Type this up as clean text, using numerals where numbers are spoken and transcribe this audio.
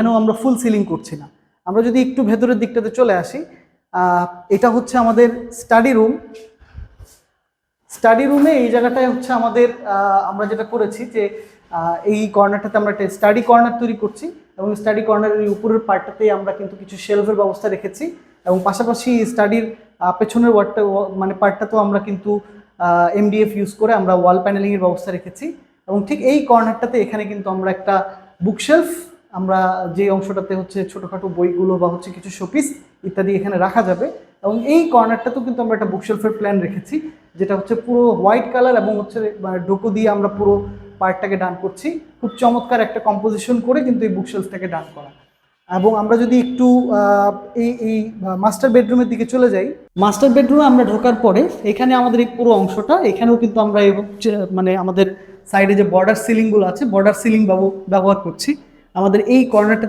এখানেও আমরা full ceiling করছি না। আমরা যদি একটু ভেতরের দিকটাতে চলে আসি, এটা হচ্ছে আমাদের স্টাডি রুম। স্টাডি রুমে এই জায়গাটায় হচ্ছে আমাদের আমরা যেটা করেছি যে এই কর্নারটাতে আমরা একটা স্টাডি কর্নার তৈরি করছি, এবং স্টাডি কর্নারের উপরের পার্টটাতে আমরা কিন্তু কিছু শেলফের ব্যবস্থা রেখেছি, এবং পাশাপাশি স্টাডির পেছনের ওয়ালটা মানে পার্টটাতেও আমরা কিন্তু এমডিএফ ইউজ করে আমরা ওয়াল প্যানেলিংয়ের ব্যবস্থা রেখেছি। এবং ঠিক এই কর্নারটাতে এখানে কিন্তু আমরা একটা বুকশেলফ, আমরা যে অংশটাতে হচ্ছে ছোটোখাটো বইগুলো বা হচ্ছে কিছু শোপিস ইত্যাদি এখানে রাখা যাবে, এবং এই কর্নারটাতেও কিন্তু আমরা একটা বুকশেলফের প্ল্যান রেখেছি, যেটা হচ্ছে পুরো হোয়াইট কালার এবং হচ্ছে ডোকো দিয়ে আমরা পুরো পার্টটাকে ডান করছি। খুব চমৎকার একটা কম্পোজিশন করে কিন্তু এই বুকশেলফটাকে ডান করা। এবং আমরা যদি একটু এই মাস্টার বেডরুমের দিকে চলে যাই, মাস্টার বেডরুমে আমরা ঢোকার পরে এখানে আমাদের এই পুরো অংশটা, এখানেও কিন্তু আমরা মানে আমাদের সাইডে যে বর্ডার সিলিংগুলো আছে, বর্ডার সিলিং ব্যবহার করছি। আমাদের এই কর্নারটাতে